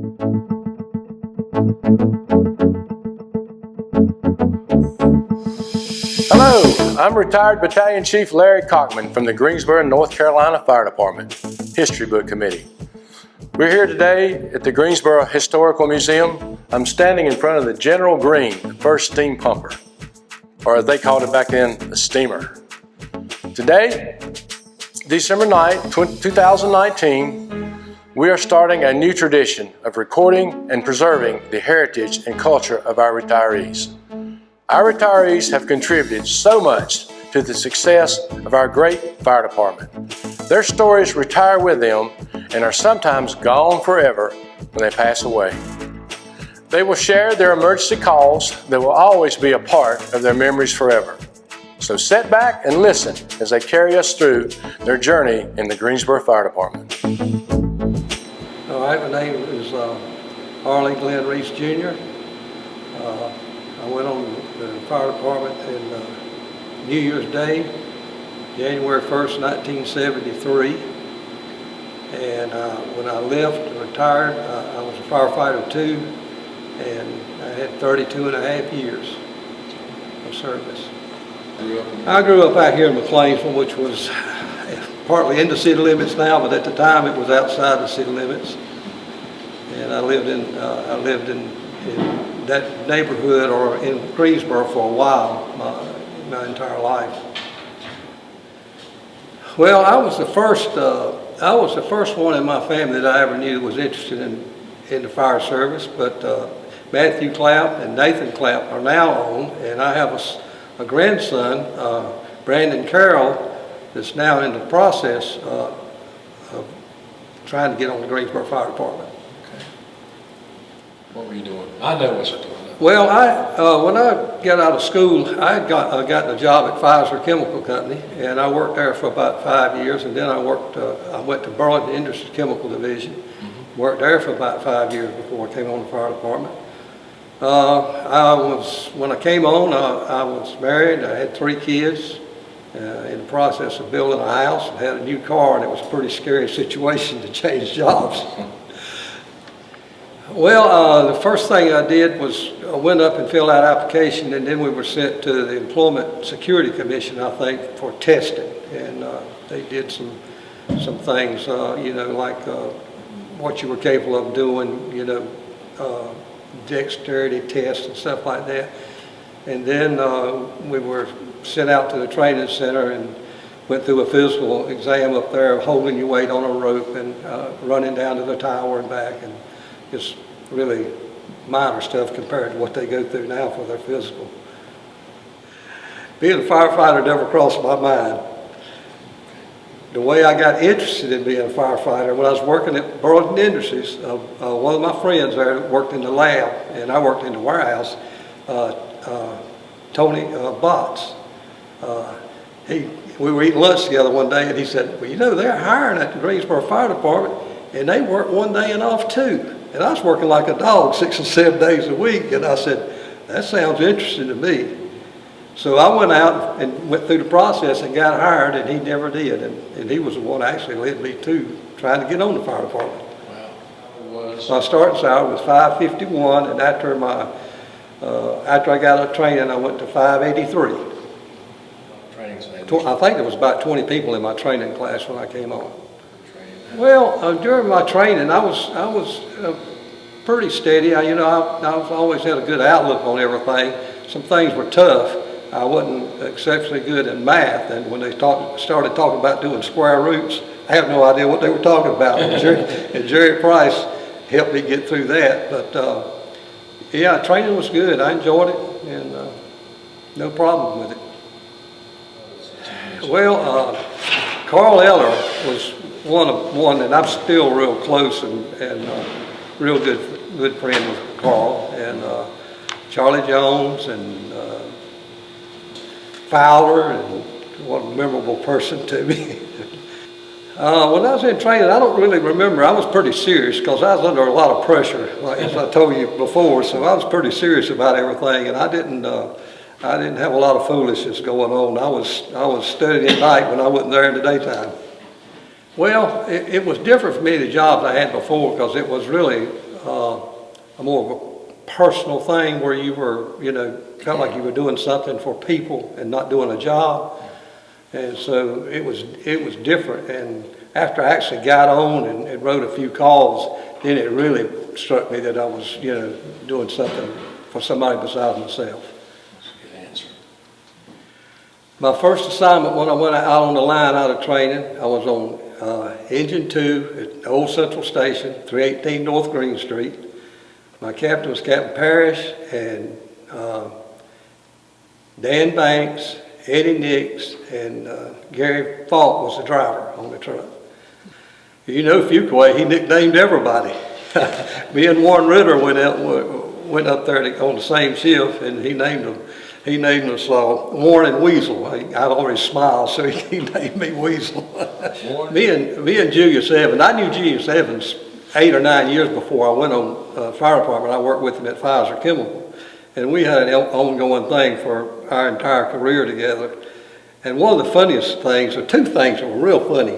Hello, I'm retired Battalion Chief Larry Cockman from the Greensboro, North Carolina Fire Department History Book Committee. We're here today at the Greensboro Historical Museum. I'm standing in front of the General Green, the first steam pumper, or as they called it back then, the steamer. Today, December 9th, 2019, we are starting a new tradition of recording and preserving the heritage and culture of our retirees. Our retirees have contributed so much to the success of our great fire department. Their stories retire with them and are sometimes gone forever when they pass away. They will share their emergency calls that will always be a part of their memories forever. So sit back and listen as they carry us through their journey in the Greensboro Fire Department. All right, my name is Arlie Glenn Reese Jr. I went on the fire department in New Year's Day, January 1st, 1973. And when I left and retired, I was a Firefighter A.G, and I had 32 and a half years of service. I grew up out here in McLeansville, which was partly in the city limits now, but at the time it was outside the city limits. And I lived in that neighborhood or in Greensboro for a while, my entire life. Well, I was the first one in my family that I ever knew was interested in the fire service, but Matthew Clapp and Nathan Clapp are now on, and I have a grandson, Brandon Carroll, that's now in the process of trying to get on the Greensboro Fire Department. Okay. What were you doing? I know what you're doing. Well, when I got out of school, I had gotten a job at Pfizer Chemical Company, and I worked there for about 5 years, and then I went to Burlington Industries Chemical Division, worked there for about 5 years before I came on the fire department. When I came on, I was married. I had 3 kids, in the process of building a house, and had a new car, and it was a pretty scary situation to change jobs. Well, the first thing I did was I went up and filled out an application, and then we were sent to the Employment Security Commission, I think, for testing. And they did some things, like what you were capable of doing, dexterity tests and stuff like that. And then we were sent out to the training center and went through a physical exam up there, holding your weight on a rope and running down to the tower and back, and just really minor stuff compared to what they go through now for their physical. Being a firefighter never crossed my mind. The way I got interested in being a firefighter, when I was working at Burlington Industries, one of my friends there worked in the lab, and I worked in the warehouse, Tony Botts. We were eating lunch together one day, and he said, well, they're hiring at the Greensboro Fire Department, and they work one day and off too. And I was working like a dog 6 or 7 days a week, and I said, that sounds interesting to me. So I went out and went through the process and got hired, and he never did. And he was the one that actually led me to trying to get on the fire department. Wow. My starting salary was $551, and after I got out of training, I went to $583. I think there was about 20 people in my training class when I came on. Well, during my training, I was pretty steady. I always had a good outlook on everything. Some things were tough. I wasn't exceptionally good in math, and when they started talking about doing square roots, I have no idea what they were talking about. And Jerry Price helped me get through that. But yeah, training was good. I enjoyed it, and no problem with it. Well, Carl Eller was one that I'm still real close and real good friend with Carl, and Charlie Jones and Fowler, and what a memorable person to me. When I was in training, I don't really remember. I was pretty serious because I was under a lot of pressure, like as I told you before. So I was pretty serious about everything, and I didn't have a lot of foolishness going on. I was studying at night when I wasn't there in the daytime. Well, it was different for me the jobs I had before, because it was really a more of a personal thing where you were, felt like you were doing something for people and not doing a job. And so it was different. And after I actually got on and wrote a few calls, then it really struck me that I was, doing something for somebody besides myself. That's a good answer. My first assignment when I went out on the line out of training, I was on Engine 2 at the old Central Station, 318 North Green Street. My captain was Captain Parrish, and Dan Banks, Eddie Nix, and Gary Falk was the driver on the truck. Fuquay, he nicknamed everybody. Me and Warren Ritter went up there on the same shift, and he named us Warren and Weasel. I'd alreys smile, so he named me Weasel. me and Julius Evans. I knew Julius Evans 8 or 9 years before I went on fire department. I worked with him at Pfizer Chemical, and we had an ongoing thing for our entire career together. And one of the funniest things, or two things that were real funny,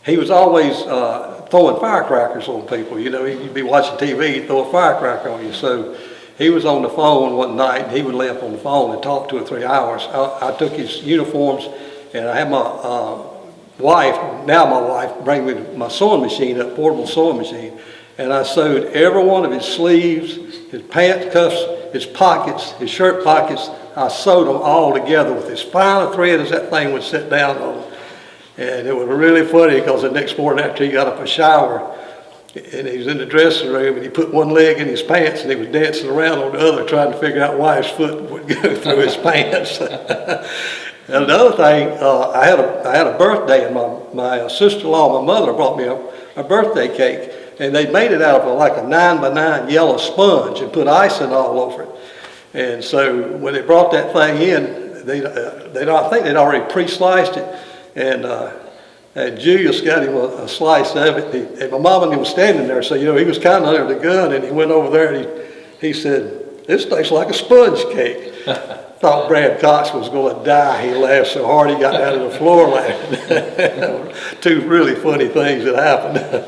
he was always throwing firecrackers on people. You'd be watching TV, he'd throw a firecracker on you. So he was on the phone one night, and he would lay up on the phone and talk 2 or 3 hours. I took his uniforms, and I had my wife, bring me my sewing machine up, portable sewing machine, and I sewed every one of his sleeves, his pants cuffs, his pockets, his shirt pockets. I sewed them all together with as fine a thread as that thing would sit down on. And it was really funny because the next morning after he got up a shower, and he was in the dressing room, and he put one leg in his pants, and he was dancing around on the other, trying to figure out why his foot would go through his pants. And the other thing, I had a birthday, and my sister-in-law, my mother, brought me a birthday cake, and they made it out of like a 9x9 yellow sponge and put icing all over it. And so when they brought that thing in, I think they'd already pre-sliced it, and Julius got him a slice of it. And my mom and he was standing there, so he was kind of under the gun, and he went over there and he said, "This tastes like a sponge cake." Thought Brad Cox was going to die. He laughed so hard he got down to the floor laughing. Two really funny things that happened.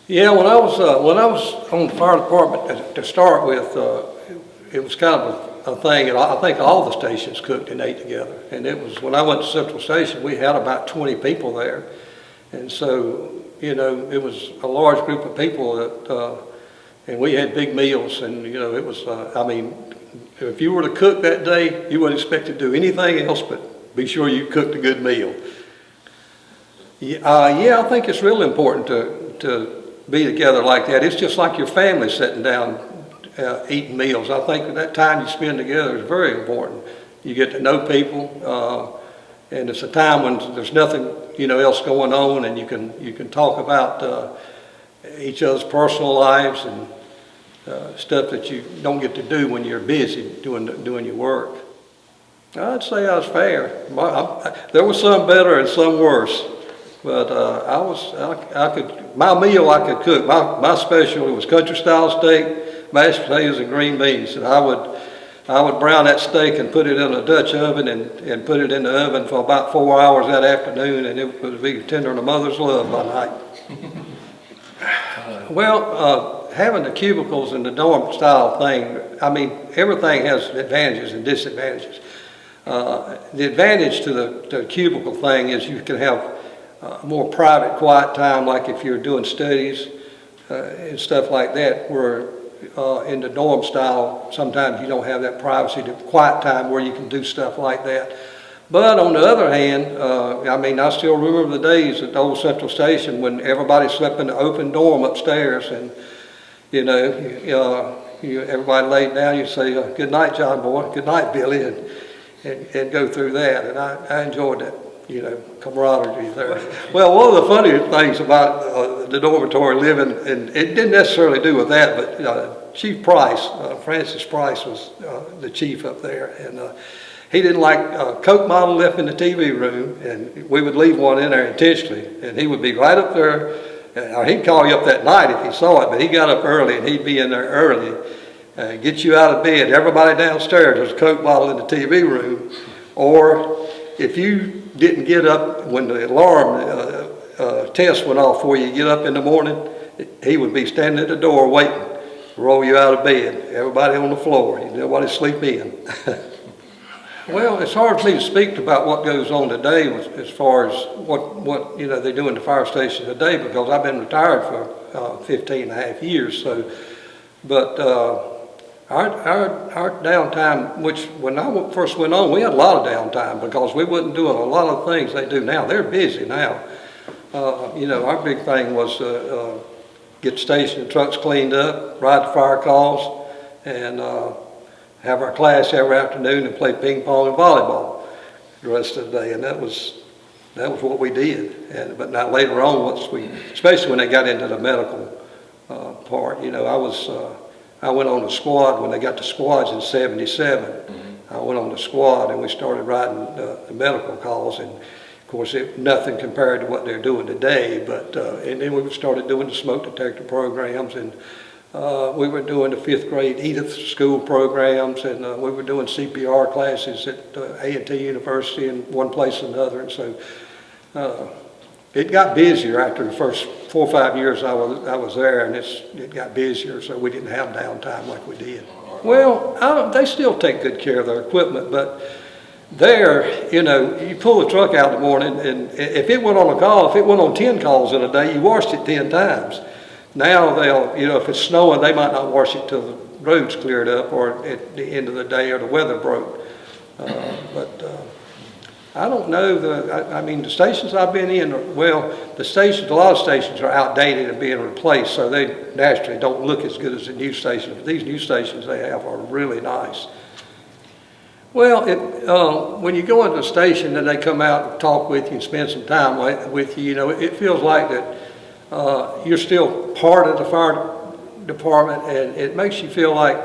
Yeah, when I was on the fire department to start with, it was kind of a thing, and I think all the stations cooked and ate together. And it was, when I went to Central Station, we had about 20 people there. And so, it was a large group of people that, and we had big meals, and, it was, if you were to cook that day, you wouldn't expect to do anything else but be sure you cooked a good meal. Yeah, I think it's real important to be together like that. It's just like your family sitting down eating meals. I think that time you spend together is very important. You get to know people, and it's a time when there's nothing else going on, and you can talk about each other's personal lives and stuff that you don't get to do when you're busy doing your work. I'd say I was fair. There was some better and some worse, but my meal I could cook. My specialty was country style steak, mashed potatoes, and green beans. And I would brown that steak and put it in a Dutch oven and put it in the oven for about 4 hours that afternoon, and it would be tender to mother's love by night. Well, having the cubicles and the dorm style thing, everything has advantages and disadvantages. The advantage to the cubicle thing is you can have more private, quiet time, like if you're doing studies and stuff like that, where in the dorm style, sometimes you don't have that privacy, the quiet time where you can do stuff like that. But on the other hand, I still remember the days at the old Central Station when everybody slept in the open dorm upstairs, and everybody laid down. You say, "Good night, John boy," "Good night, Billy," and go through that. And I enjoyed that, camaraderie there. Well, one of the funny things about the dormitory living, and it didn't necessarily do with that, but Chief Price, Francis Price, was the chief up there, and he didn't like a Coke bottle left in the TV room, and we would leave one in there intentionally, and he would be right up there, or he'd call you up that night if he saw it, but he got up early, and he'd be in there early, get you out of bed. Everybody downstairs, there's a Coke bottle in the TV room, or if you didn't get up when the alarm test went off before you get up in the morning, he would be standing at the door waiting to roll you out of bed. Everybody on the floor, nobody sleep in. Well, it's hard for me to speak about what goes on today as far as what they do in the fire station today, because I've been retired for 15 and a half years. So, but our downtime, which when I first went on, we had a lot of downtime because we wasn't doing a lot of things they do now. They're busy now. Our big thing was get the station and trucks cleaned up, ride the fire calls, and have our class every afternoon and play ping pong and volleyball the rest of the day. And that was what we did. But now later on, especially when they got into the medical part, I went on the squad when they got the squads in '77. Mm-hmm. I went on the squad and we started riding the medical calls, and of course nothing compared to what they're doing today. But and then we started doing the smoke detector programs, and we were doing the 5th grade Edith school programs, and we were doing CPR classes at A&T University in one place or another. And so it got busier after the first 4 or 5 years I was there, and it got busier, so we didn't have downtime like we did. Well, they still take good care of their equipment, but there, you pull the truck out in the morning, and if it went on a call, if it went on 10 calls in a day, you washed it 10 times. Now they'll, if it's snowing, they might not wash it till the road's cleared up or at the end of the day or the weather broke. But I don't know, the stations I've been in, a lot of stations are outdated and being replaced, so they naturally don't look as good as the new stations. But these new stations they have are really nice. Well, when you go into a station and they come out and talk with you and spend some time with you, it feels like that you're still part of the fire department, and it makes you feel like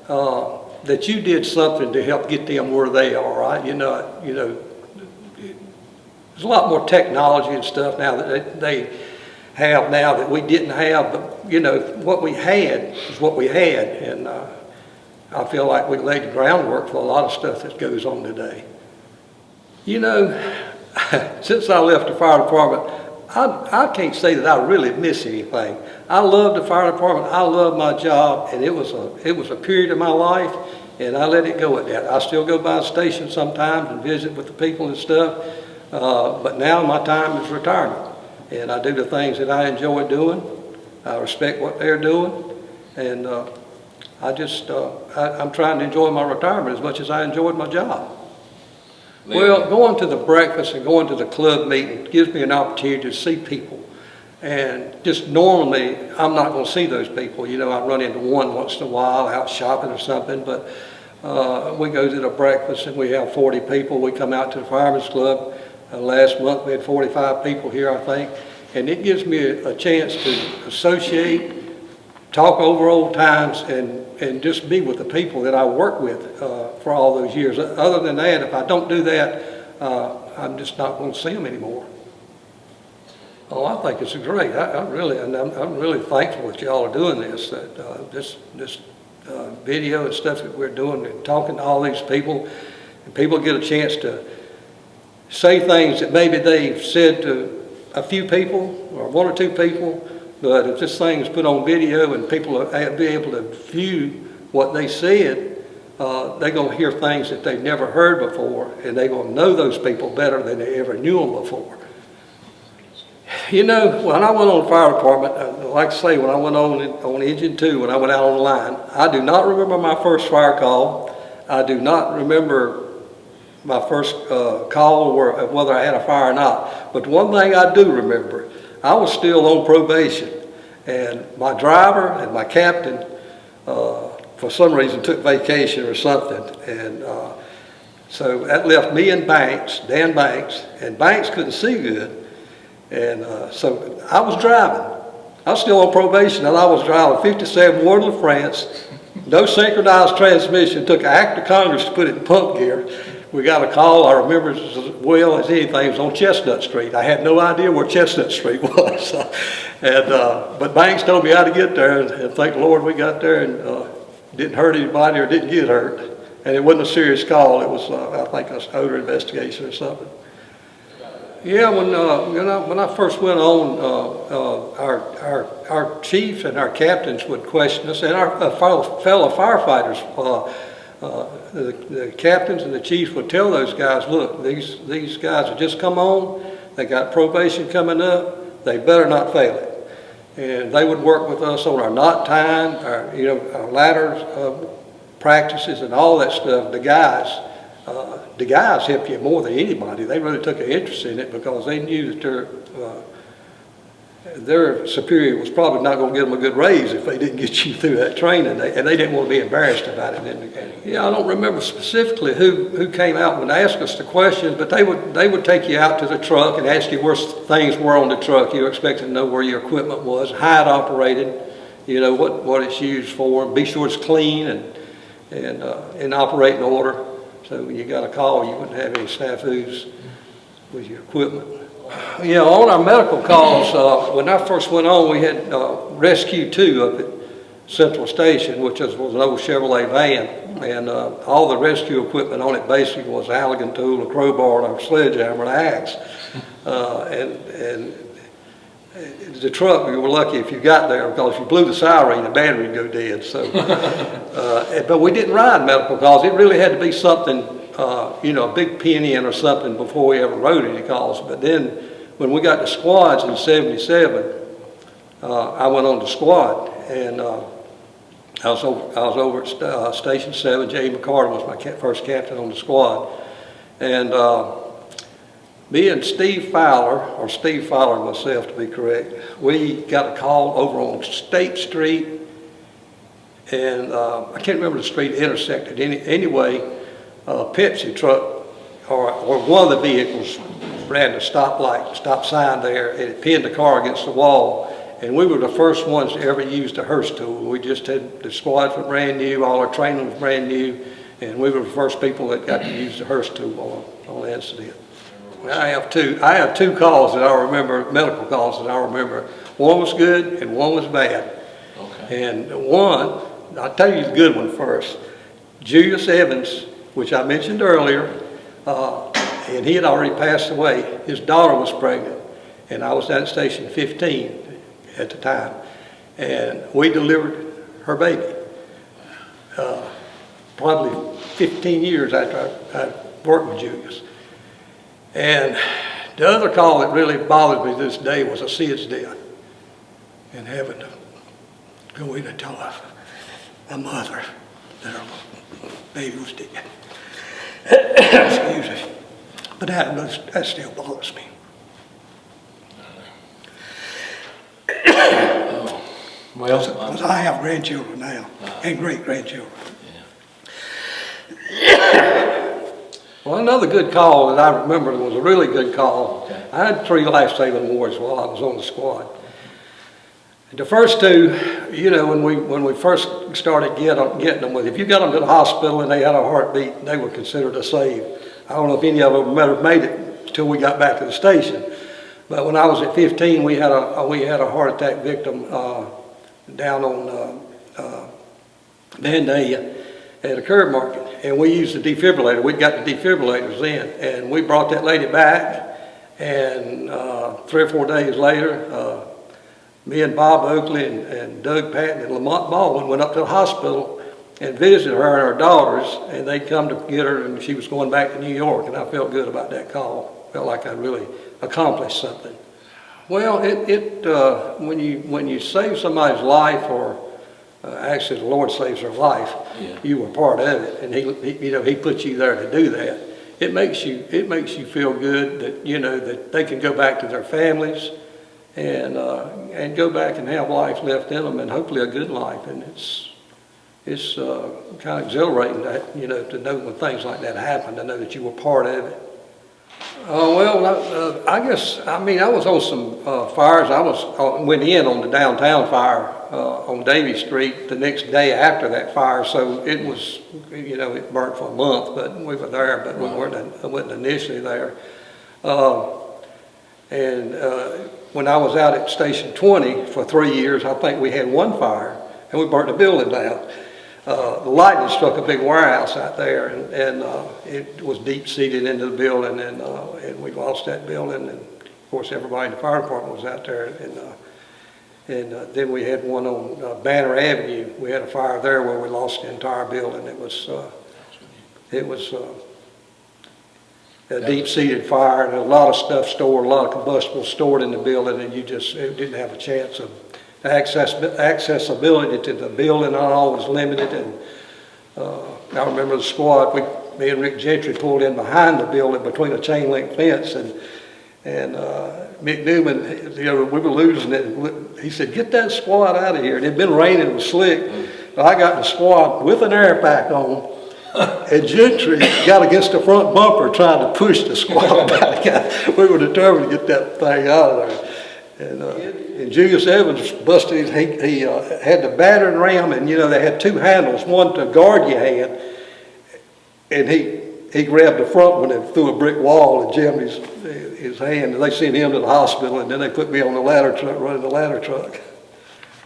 that you did something to help get them where they are, right? There's a lot more technology and stuff now that they have now that we didn't have, but what we had is what we had, and I feel like we laid the groundwork for a lot of stuff that goes on today. Since I left the fire department, I can't say that I really miss anything. I love the fire department. I love my job, and it was a period of my life, and I let it go at that. I still go by the station sometimes and visit with the people and stuff, but now my time is retirement, and I do the things that I enjoy doing. I respect what they're doing, and I'm trying to enjoy my retirement as much as I enjoyed my job. Well, going to the breakfast and going to the club meeting gives me an opportunity to see people. And just normally, I'm not going to see those people. I run into one once in a while out shopping or something, but we go to the breakfast and we have 40 people. We come out to the Fireman's Club. Last month we had 45 people here, I think. And it gives me a chance to associate, talk over old times, and just be with the people that I worked with for all those years. Other than that, if I don't do that, I'm just not going to see them anymore. Oh, I think it's great. I'm really thankful that y'all are doing this. That this video and stuff that we're doing, and talking to all these people, and people get a chance to say things that maybe they've said to a few people or one or two people. But if this thing is put on video and people will be able to view what they said, they're going to hear things that they've never heard before, and they're going to know those people better than they ever knew them before. When I went on the fire department, like I say, when I went on Engine 2, when I went out on the line, I do not remember my first fire call. I do not remember my first call or whether I had a fire or not. But one thing I do remember, I was still on probation, and my driver and my captain, for some reason, took vacation or something, and so that left me and Dan Banks, and Banks couldn't see good, and so I was driving. I was still on probation, and I was driving 57 Ward La France, no synchronized transmission. It took an act of Congress to put it in pump gear. We got a call, I remember as well as anything, it was on Chestnut Street. I had no idea where Chestnut Street was. But Banks told me how to get there, and thank the Lord we got there and didn't hurt anybody or didn't get hurt. And it wasn't a serious call, it was, I think, an odor investigation or something. Yeah, when I first went on, our chiefs and our captains would question us, and our fellow firefighters. The captains and the chiefs would tell those guys, look, these guys have just come on, they got probation coming up, they better not fail it. And they would work with us on our knot tying, our ladder practices and all that stuff. The guys helped you more than anybody. They really took an interest in it because they knew that their superior was probably not going to give them a good raise if they didn't get you through that training, and they didn't want to be embarrassed about it. Yeah, I don't remember specifically who came out and asked us the questions, but they would take you out to the truck and ask you where things were on the truck. You were expected to know where your equipment was, how it operated, what it's used for, be sure it's clean and in operating order. So when you got a call, you wouldn't have any snafus with your equipment. On our medical calls, when I first went on, we had Rescue 2 up at Central Station, which was an old Chevrolet van, and all the rescue equipment on it basically was a Halligan tool, a crowbar, and a sledgehammer, and an axe. And the truck, we were lucky if you got there, because if you blew the siren, the battery would go dead. So, but we didn't ride medical calls. It really had to be something, a big penny in or something before we ever rode any calls. But then when we got to squads in '77, I went on to squad, and I was over at Station 7. Jay McCarter was my first captain on the squad. And me and Steve Fowler and myself to be correct, we got a call over on State Street, and I can't remember the street intersected. Anyway, a Pepsi truck or one of the vehicles ran the stop sign there, and it pinned the car against the wall. And we were the first ones to ever use the hearse tool. We just had, the squads were brand new, all our training was brand new, and we were the first people that got to use the hearse tool on the incident. I have two calls that I remember, medical calls that I remember. One was good and one was bad. Okay. And one, I'll tell you the good one first. Julius Evans, which I mentioned earlier, and he had already passed away. His daughter was pregnant, and I was down at Station 15 at the time, and we delivered her baby. Probably 15 years after I worked with Julius. And the other call that really bothered me this day was a Sid's death, and having to go in and tell a mother that her baby was dead. Excuse me. But that still bothers me. Because I have grandchildren now, and great-grandchildren. Yeah. Well, another good call that I remember was a really good call. Okay. I had 3 life-saving awards while I was on the squad. The first 2, when we first started getting them, if you got them to the hospital and they had a heartbeat, they were considered a save. I don't know if any of them ever made it until we got back to the station. But when I was at 15, we had a heart attack victim down on Vandalia at a curb market, and we used the defibrillator. We got the defibrillators in, and we brought that lady back, and 3 or 4 days later, me and Bob Oakley and Doug Patton and Lamont Baldwin went up to the hospital and visited her and her daughters, and they'd come to get her, and she was going back to New York, and I felt good about that call. Felt like I really accomplished something. Well, when you save somebody's life, or actually the Lord saves their life, yeah, you were part of it, and he put you there to do that. It makes you feel good that that they can go back to their families and go back and have life left in them, and hopefully a good life. And it's kind of exhilarating that to know when things like that happen, to know that you were part of it. Well, I was on some fires. Went in on the downtown fire on Davie Street the next day after that fire. So it was, it burnt for a month, but we were there, but we wasn't initially there. When I was out at Station 20 for 3 years, I think we had 1 fire, and we burnt the building down. the lightning struck a big warehouse out there, and it was deep seated into the building, and we lost that building. And of course, everybody in the fire department was out there, and then we had one on Banner Avenue. We had a fire there where we lost the entire building. It was a deep-seated fire, and a lot of stuff stored, a lot of combustibles stored in the building, and it didn't have a chance of accessibility to the building. All was limited, and I remember the squad. Me and Rick Gentry pulled in behind the building between a chain link fence, and Mick Newman, we were losing it. And he said, "Get that squad out of here." And it had been raining, it was slick. But I got in the squad with an air pack on. And Gentry got against the front bumper trying to push the squad back out. We were determined to get that thing out of there. And Julius Evans busted he had the battering ram, and they had two handles, one to guard your hand, and he grabbed the front one and threw a brick wall and jammed his hand, and they sent him to the hospital, and then they put me on the ladder truck, running the ladder truck.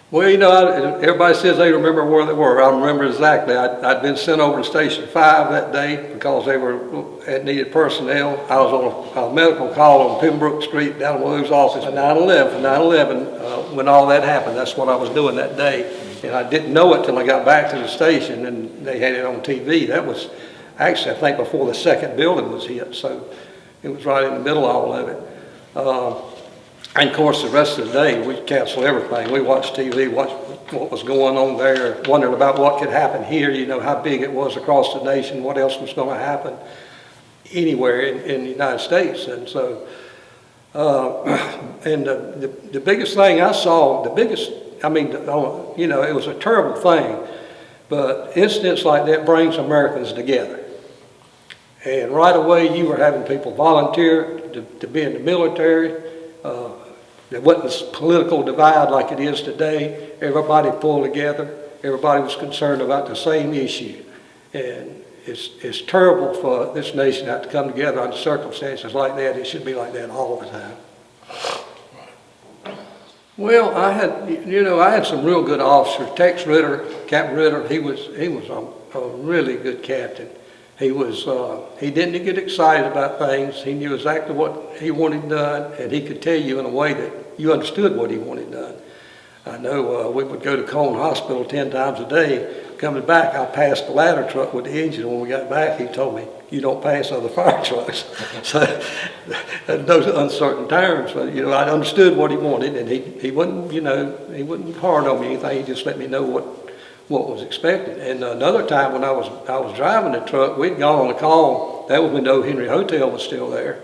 Well, everybody says they remember where they were. I remember exactly. I'd been sent over to Station 5 that day because they had needed personnel. I was on a medical call on Pembroke Street down in Lou's office at 9/11. When all that happened, that's what I was doing that day. And I didn't know it till I got back to the station and they had it on TV. That was actually, I think, before the second building was hit. So it was right in the middle of all of it. And of course, the rest of the day, we canceled everything. We watched TV, watched what was going on there, wondered about what could happen here, how big it was across the nation, what else was going to happen anywhere in the United States. And so, the biggest thing I saw, it was a terrible thing, but incidents like that brings Americans together. And right away, you were having people volunteer to be in the military. There wasn't this political divide like it is today. Everybody pulled together. Everybody was concerned about the same issue. And it's terrible for this nation to have to come together under circumstances like that. It should be like that all the time. Well, I had some real good officers. Tex Ritter, Captain Ritter, he was a really good captain. He didn't get excited about things. He knew exactly what he wanted done, and he could tell you in a way that you understood what he wanted done. I know we would go to Cone Hospital 10 times a day. Coming back, I passed the ladder truck with the engine. When we got back, he told me, "You don't pass other fire trucks." So, in those uncertain terms, I understood what he wanted, and he wasn't hard on me or anything. He just let me know what was expected. And another time when I was driving the truck, we'd gone on a call. That was when the O. Henry Hotel was still there.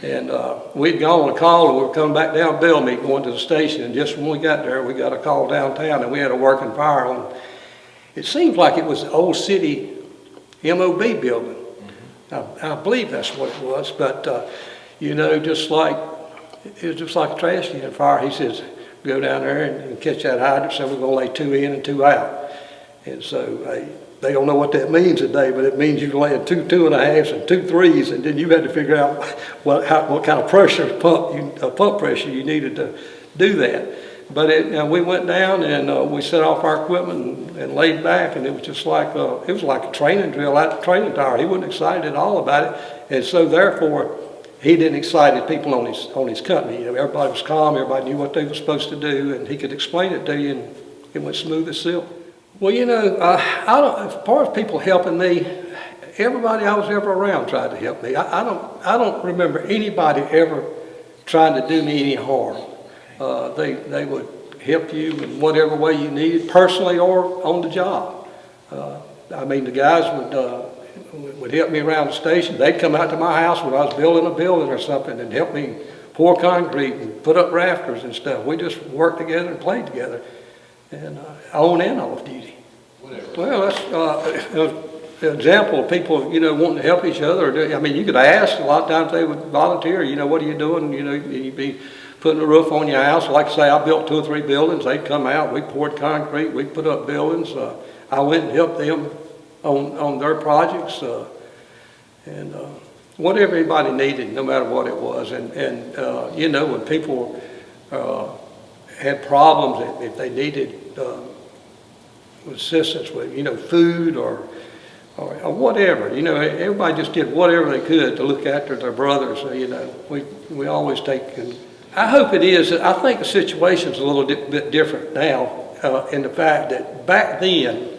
And we'd gone on a call, and we were coming back down Bellmead going to the station. And just when we got there, we got a call downtown, and we had a working fire on. It seemed like it was the old city MOB building. I believe that's what it was. But, just like a trash can fire. He says, "Go down there and catch that hydrant." So we're going to lay 2 in and 2 out. And so they don't know what that means today, but it means you're laying 2 2.5s and 2 3s, and then you had to figure out what kind of pump pressure you needed to do that. But we went down and we set off our equipment and laid back, and it was just like a training drill at the training tower. He wasn't excited at all about it, and so therefore he didn't excite people on his company. Everybody was calm. Everybody knew what they were supposed to do, and he could explain it to you, and it went smooth as silk. Well, as far as people helping me, everybody I was ever around tried to help me. I don't remember anybody ever trying to do me any harm. They would help you in whatever way you needed, personally or on the job. The guys would help me around the station. They'd come out to my house when I was building a building or something and help me pour concrete and put up rafters and stuff. We just worked together and played together, and on and off duty. Well, that's an example of people, wanting to help each other. You could ask. A lot of times they would volunteer. What are you doing? You'd be putting a roof on your house. Like I say, I built 2 or 3 buildings. They'd come out. We poured concrete. We put up buildings. I went and helped them on their projects, and whatever anybody needed, no matter what it was. And when people had problems, if they needed assistance with, food or whatever. Everybody just did whatever they could to look after their brothers. We always take, and I hope it is. I think the situation's a little bit different now in the fact that back then,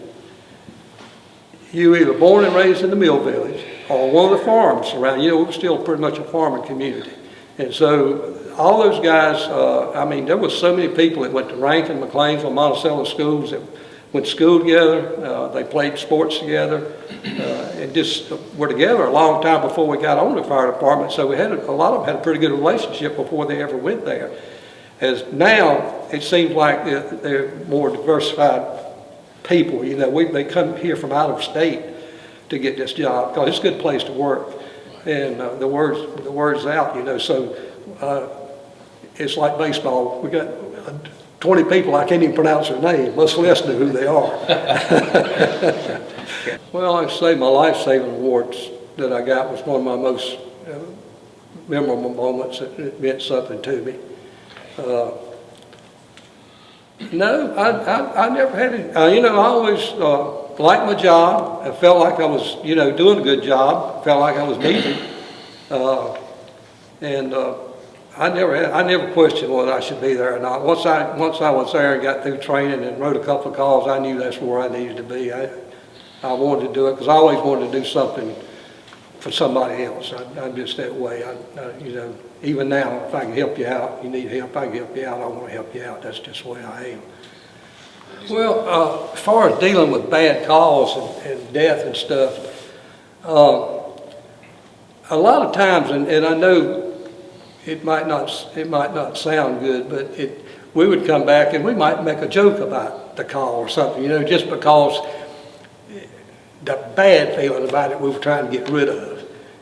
you were either born and raised in the mill village or one of the farms around. We were still pretty much a farming community. And so all those guys, there was so many people that went to Rankin, McLeansville, Monticello schools that went to school together. They played sports together and just were together a long time before we got on the fire department. So a lot of them had a pretty good relationship before they ever went there. As now, it seems like they're more diversified people. They come here from out of state to get this job because it's a good place to work. And the word's out, so it's like baseball. We got 20 people, I can't even pronounce their name, much less know who they are. Well, I'd say my life-saving awards that I got was one of my most memorable moments. It meant something to me. No, I never had it. I always liked my job. I felt like I was, doing a good job. Felt like I was needed. I never questioned whether I should be there or not. Once I was there and got through training and wrote a couple of calls, I knew that's where I needed to be. I wanted to do it because I always wanted to do something for somebody else. I'm just that way. Even now, if I can help you out, you need help, I can help you out, I want to help you out. That's just the way I am. Well, as far as dealing with bad calls and death and stuff, a lot of times, and I know it might not sound good, but we would come back and we might make a joke about the call or something, just because the bad feeling about it we were trying to get rid of.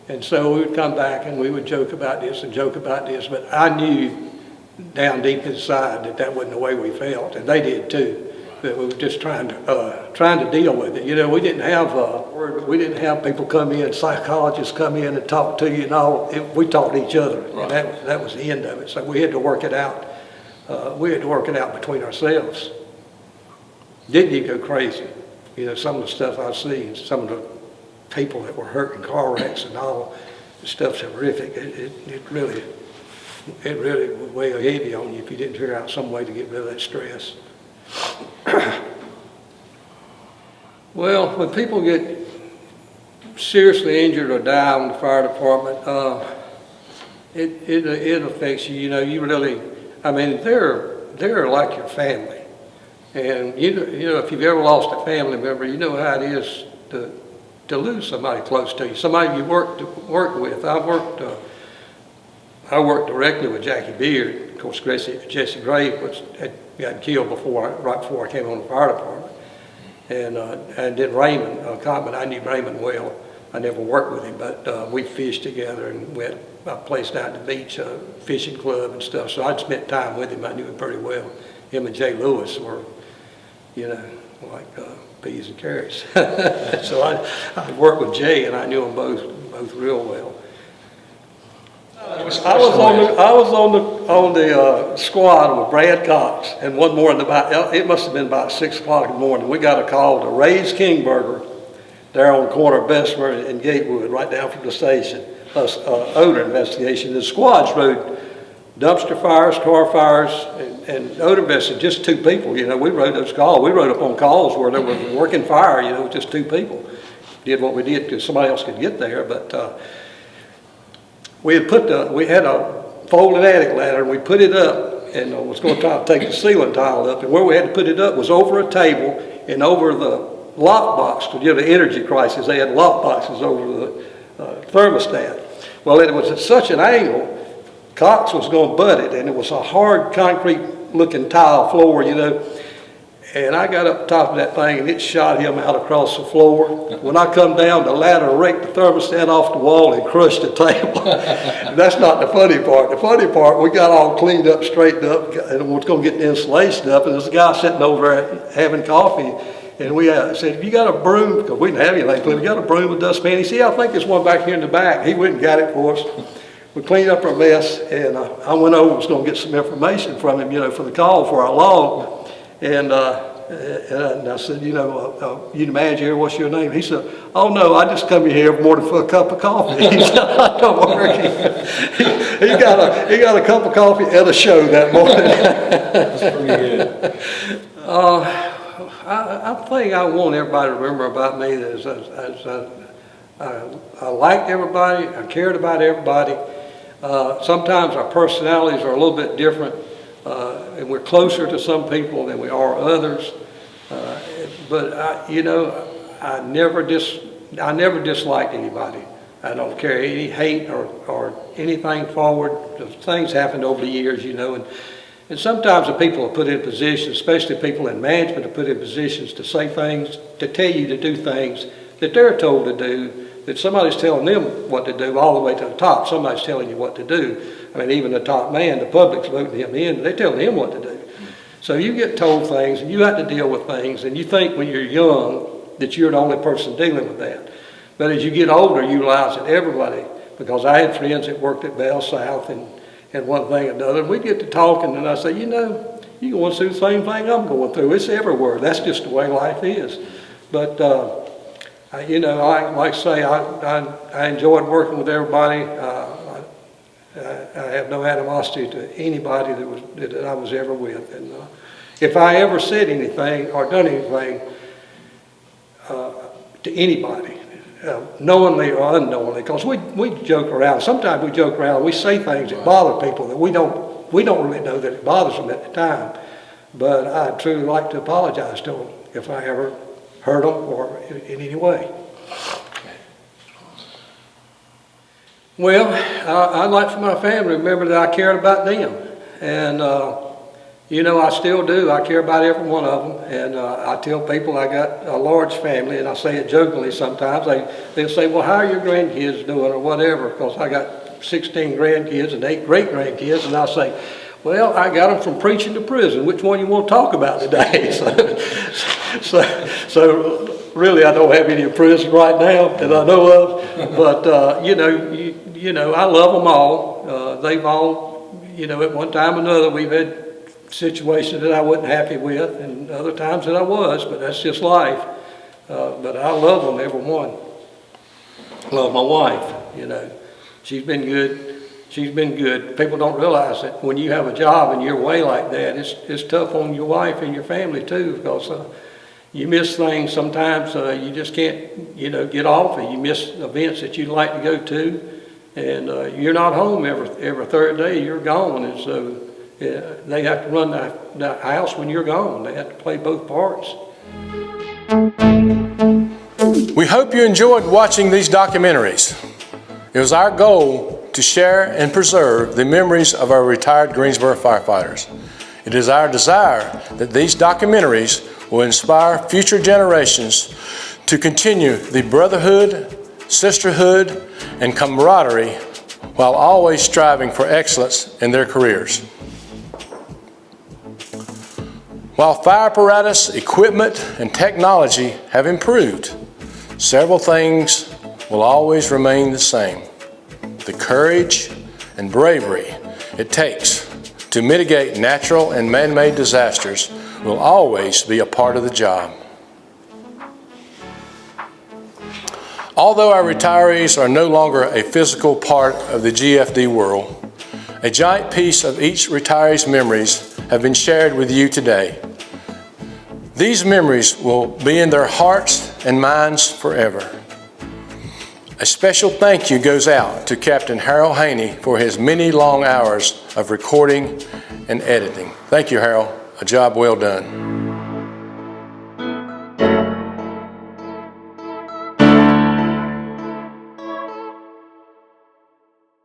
And so we would come back and we would joke about this and joke about this, but I knew down deep inside that wasn't the way we felt, and they did too. That we were just trying to deal with it. We didn't have people come in, psychologists come in and talk to you and all. We talked to each other, right. And that was the end of it. So we had to work it out. We had to work it out between ourselves. Didn't you go crazy? Some of the stuff I've seen, some of the people that were hurt in car wrecks and all, the stuff's horrific. It really would weigh heavy on you if you didn't figure out some way to get rid of that stress. Well, when people get seriously injured or die in the fire department, it affects you. You really, they're like your family. And if you've ever lost a family member, you know how it is to lose somebody close to you, somebody you work with. I worked directly with Jackie Beard. Of course, Jesse Gray had got killed right before I came on the fire department. And then Raymond Cottman, I knew Raymond well. I never worked with him, but we fished together and we had a place down at the beach, a fishing club and stuff. So I'd spent time with him. I knew him pretty well. Him and Jay Lewis were, like peas and carrots. So I worked with Jay, and I knew them both real well. I was on the squad with Brad Cox, and one morning it must have been about 6 o'clock in the morning. We got a call to Ray's Kingburger there on the corner of Bessemer and Gatewood, right down from the station. Plus odor investigation. The squads rode dumpster fires, car fires, and odor investigation. Just 2 people. We rode those calls. We rode up on calls where there was a working fire. Just 2 people. Did what we did because somebody else could get there, but. We had a folded attic ladder, and we put it up, and I was going to try to take the ceiling tile up, and where we had to put it up was over a table and over the lock box, because the energy crisis, they had lock boxes over the thermostat. Well, it was at such an angle, Cox was going to butt it, and it was a hard concrete-looking tile floor, and I got up top of that thing, and it shot him out across the floor. When I come down, the ladder raked the thermostat off the wall and crushed the table. That's not the funny part. The funny part, we got all cleaned up, straightened up, and we was going to get the insulation up, and there's a guy sitting over there having coffee, and we said, "Have you got a broom?" Because we didn't have anything clean. "We got a broom with dustpan?" He said, "I think there's one back here in the back." He went and got it for us. We cleaned up our mess, and I went over and was going to get some information from him, for the call for our log. And And I said, you know, you the manager here, what's your name? He said, oh no, I just come here every morning for a cup of coffee. He said, I don't work here. He got a cup of coffee and a show that morning. That's pretty good. I think I want everybody to remember about me that I liked everybody, I cared about everybody. Sometimes our personalities are a little bit different, and we're closer to some people than we are others. But I never disliked anybody. I don't carry any hate or anything forward. Things happened over the years, you know, and sometimes the people are put in positions, especially people in management, are put in positions to say things, to tell you to do things that they're told to do, that somebody's telling them what to do all the way to the top. Somebody's telling you what to do. I mean, even the top man, the public's voting him in, they're telling him what to do. So you get told things, and you have to deal with things, and you think when you're young that you're the only person dealing with that. But as you get older, you realize that everybody, because I had friends that worked at Bell South and one thing or another, and we'd get to talking, and I say, you know, you're going through the same thing I'm going through. It's everywhere. That's just the way life is. But, you know, like I say, I enjoyed working with everybody. I have no animosity to anybody that I was ever with. And if I ever said anything or done anything to anybody, knowingly or unknowingly, because we joke around. Sometimes we joke around. We say things that bother people that we don't really know that it bothers them at the time. But I'd truly like to apologize to them if I ever hurt them or in any way. Well, I'd like for my family to remember that I cared about them. And, you know, I still do. I care about every one of them. And I tell people I got a large family, and I say it jokingly sometimes. They'll say, well, how are your grandkids doing or whatever? Because I got 16 grandkids and 8 great-grandkids. And I'll say, well, I got them from preaching to prison. Which one you want to talk about today? So really, I don't have any in prison right now that I know of. But, you know, I love them all. They've all, you know, at one time or another, we've had situations that I wasn't happy with, and other times that I was, but that's just life. But I love them, every one. Love my wife, you know. She's been good. She's been good. People don't realize that when you have a job and you're away like that, it's tough on your wife and your family too, because you miss things sometimes. You just can't, you know, get off, and you miss events that you'd like to go to, and you're not home every third day. You're gone, and so they have to run the house when you're gone. They have to play both parts. We hope you enjoyed watching these documentaries. It was our goal to share and preserve the memories of our retired Greensboro firefighters. It is our desire that these documentaries will inspire future generations to continue the brotherhood, sisterhood, and camaraderie while always striving for excellence in their careers. While fire apparatus, equipment, and technology have improved, several things will always remain the same. The courage and bravery it takes to mitigate natural and man-made disasters will always be a part of the job. Although our retirees are no longer a physical part of the GFD world, a giant piece of each retiree's memories have been shared with you today. These memories will be in their hearts and minds forever. A special thank you goes out to Captain Harold Haney for his many long hours of recording and editing. Thank you, Harold. A job well done.